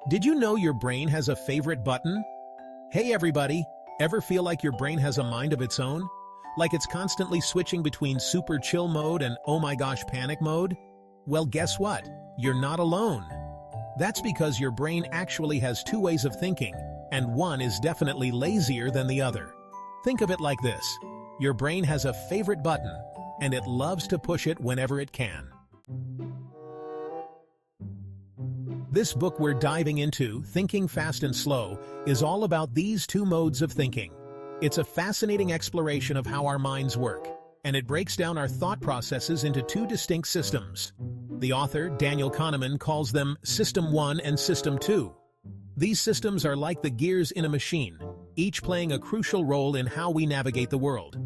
Did you know your brain has a favorite button? Hey everybody, ever feel like your brain has a mind of its own? Like it's constantly switching between super chill mode and oh my gosh panic mode? Well, guess what? You're not alone. That's because your brain actually has two ways of thinking, and one is definitely lazier than the other. Think of it like this. Your brain has a favorite button, and it loves to push it whenever it can. This book we're diving into, Thinking Fast and Slow, is all about these two modes of thinking. It's a fascinating exploration of how our minds work, and it breaks down our thought processes into two distinct systems. The author, Daniel Kahneman, calls them System 1 and System 2. These systems are like the gears in a machine, each playing a crucial role in how we navigate the world.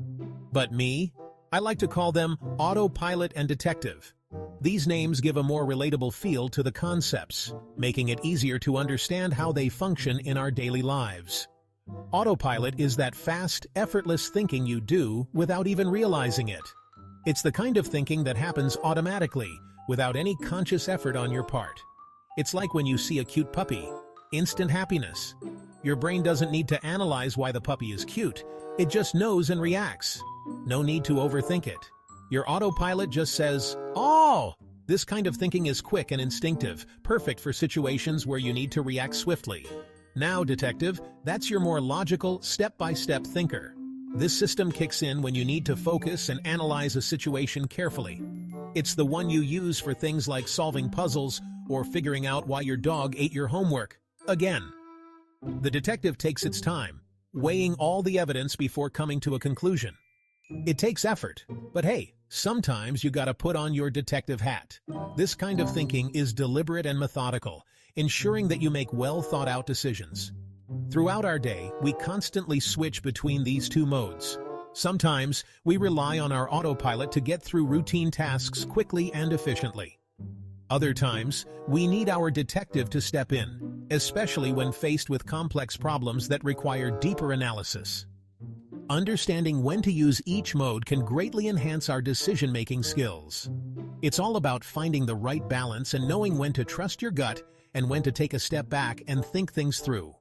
But me? I like to call them autopilot and detective. These names give a more relatable feel to the concepts, making it easier to understand how they function in our daily lives. Autopilot is that fast, effortless thinking you do without even realizing it. It's the kind of thinking that happens automatically, without any conscious effort on your part. It's like when you see a cute puppy. Instant happiness. Your brain doesn't need to analyze why the puppy is cute. It just knows and reacts. No need to overthink it. Your autopilot just says, "Oh!" This kind of thinking is quick and instinctive, perfect for situations where you need to react swiftly. Now, detective, that's your more logical, step-by-step thinker. This system kicks in when you need to focus and analyze a situation carefully. It's the one you use for things like solving puzzles or figuring out why your dog ate your homework again. The detective takes its time, weighing all the evidence before coming to a conclusion. It takes effort, but hey, sometimes you gotta put on your detective hat. This kind of thinking is deliberate and methodical, ensuring that you make well-thought-out decisions. Throughout our day, we constantly switch between these two modes. Sometimes, we rely on our autopilot to get through routine tasks quickly and efficiently. Other times, we need our detective to step in, especially when faced with complex problems that require deeper analysis. Understanding when to use each mode can greatly enhance our decision-making skills. It's all about finding the right balance and knowing when to trust your gut and when to take a step back and think things through.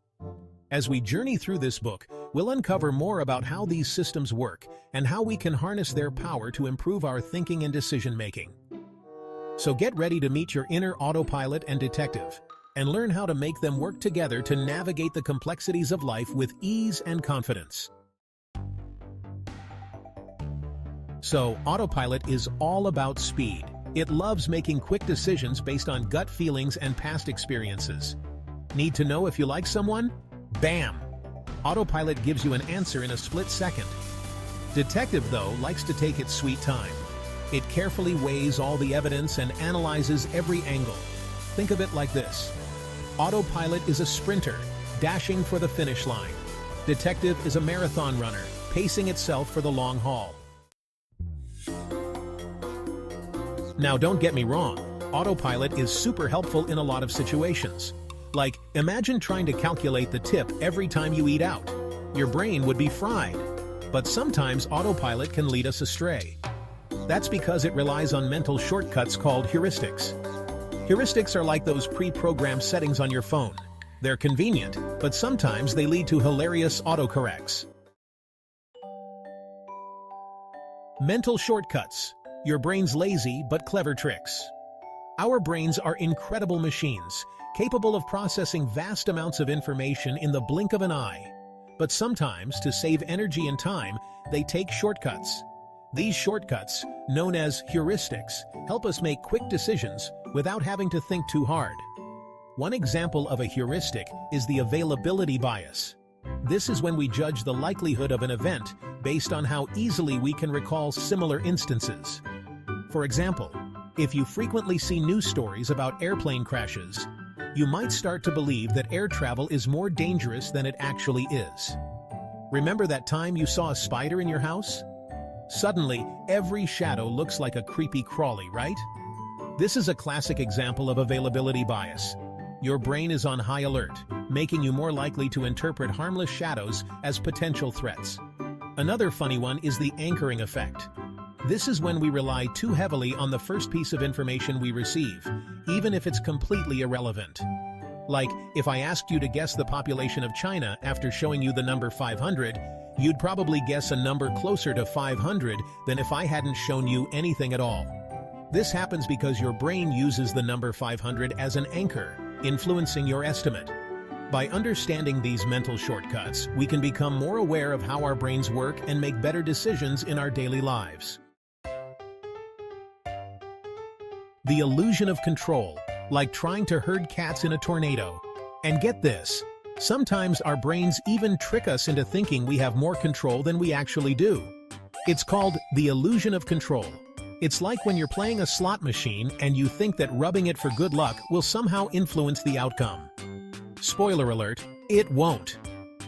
As we journey through this book, we'll uncover more about how these systems work and how we can harness their power to improve our thinking and decision-making. So get ready to meet your inner autopilot and detective, and learn how to make them work together to navigate the complexities of life with ease and confidence. So, autopilot is all about speed. It loves making quick decisions based on gut feelings and past experiences. Need to know if you like someone? Bam! Autopilot gives you an answer in a split second. Detective, though, likes to take its sweet time. It carefully weighs all the evidence and analyzes every angle. Think of it like this. Autopilot is a sprinter, dashing for the finish line. Detective is a marathon runner, pacing itself for the long haul. Now don't get me wrong, autopilot is super helpful in a lot of situations. Like, imagine trying to calculate the tip every time you eat out. Your brain would be fried. But sometimes autopilot can lead us astray. That's because it relies on mental shortcuts called heuristics. Heuristics are like those pre-programmed settings on your phone. They're convenient, but sometimes they lead to hilarious autocorrects. Mental shortcuts. Your brain's lazy but clever tricks. Our brains are incredible machines, capable of processing vast amounts of information in the blink of an eye. But sometimes, to save energy and time, they take shortcuts. These shortcuts, known as heuristics, help us make quick decisions without having to think too hard. One example of a heuristic is the availability bias. This is when we judge the likelihood of an event based on how easily we can recall similar instances. For example, if you frequently see news stories about airplane crashes, you might start to believe that air travel is more dangerous than it actually is. Remember that time you saw a spider in your house? Suddenly, every shadow looks like a creepy crawly, right? This is a classic example of availability bias. Your brain is on high alert, making you more likely to interpret harmless shadows as potential threats. Another funny one is the anchoring effect. This is when we rely too heavily on the first piece of information we receive, even if it's completely irrelevant. Like, if I asked you to guess the population of China after showing you the number 500, you'd probably guess a number closer to 500 than if I hadn't shown you anything at all. This happens because your brain uses the number 500 as an anchor, influencing your estimate. By understanding these mental shortcuts, we can become more aware of how our brains work and make better decisions in our daily lives. The illusion of control, like trying to herd cats in a tornado. And get this, sometimes our brains even trick us into thinking we have more control than we actually do. It's called the illusion of control. It's like when you're playing a slot machine and you think that rubbing it for good luck will somehow influence the outcome. Spoiler alert, it won't.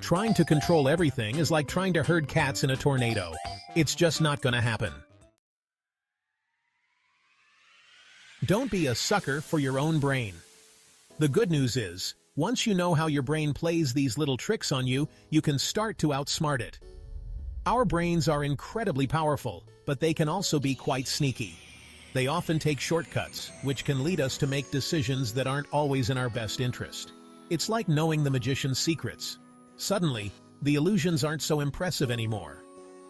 Trying to control everything is like trying to herd cats in a tornado. It's just not gonna happen. Don't be a sucker for your own brain. The good news is, once you know how your brain plays these little tricks on you, you can start to outsmart it. Our brains are incredibly powerful, but they can also be quite sneaky. They often take shortcuts, which can lead us to make decisions that aren't always in our best interest. It's like knowing the magician's secrets. Suddenly, the illusions aren't so impressive anymore.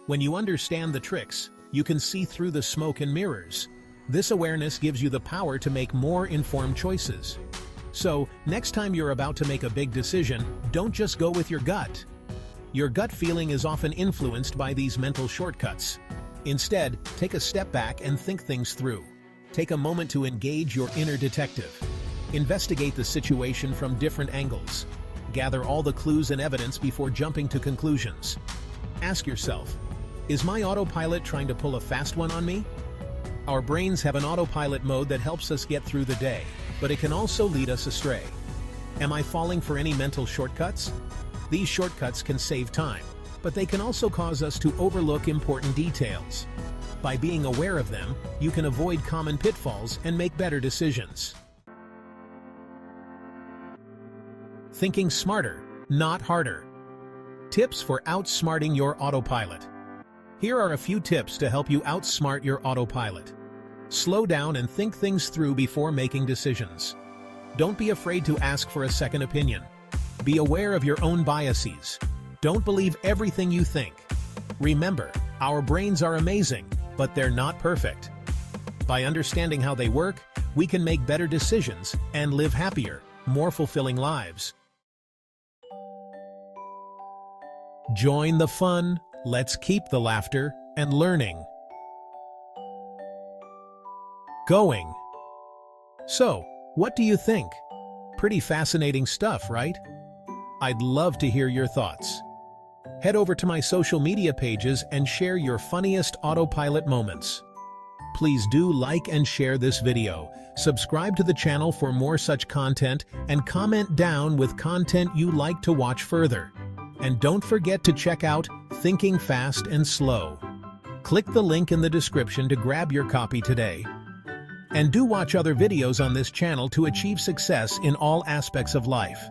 When you understand the tricks, you can see through the smoke and mirrors. This awareness gives you the power to make more informed choices. So, next time you're about to make a big decision, don't just go with your gut. Your gut feeling is often influenced by these mental shortcuts. Instead, take a step back and think things through. Take a moment to engage your inner detective. Investigate the situation from different angles. Gather all the clues and evidence before jumping to conclusions. Ask yourself, is my autopilot trying to pull a fast one on me? Our brains have an autopilot mode that helps us get through the day, but it can also lead us astray. Am I falling for any mental shortcuts? These shortcuts can save time, but they can also cause us to overlook important details. By being aware of them, you can avoid common pitfalls and make better decisions. Thinking smarter, not harder. Tips for outsmarting your autopilot. Here are a few tips to help you outsmart your autopilot. Slow down and think things through before making decisions. Don't be afraid to ask for a second opinion. Be aware of your own biases. Don't believe everything you think. Remember, our brains are amazing, but they're not perfect. By understanding how they work, we can make better decisions and live happier, more fulfilling lives. Join the fun, let's keep the laughter and learning going. So, what do you think? Pretty fascinating stuff, right? I'd love to hear your thoughts. Head over to my social media pages and share your funniest autopilot moments. Please do like and share this video, subscribe to the channel for more such content, and comment down with content you like to watch further. And don't forget to check out Thinking Fast and Slow. Click the link in the description to grab your copy today. And do watch other videos on this channel to achieve success in all aspects of life.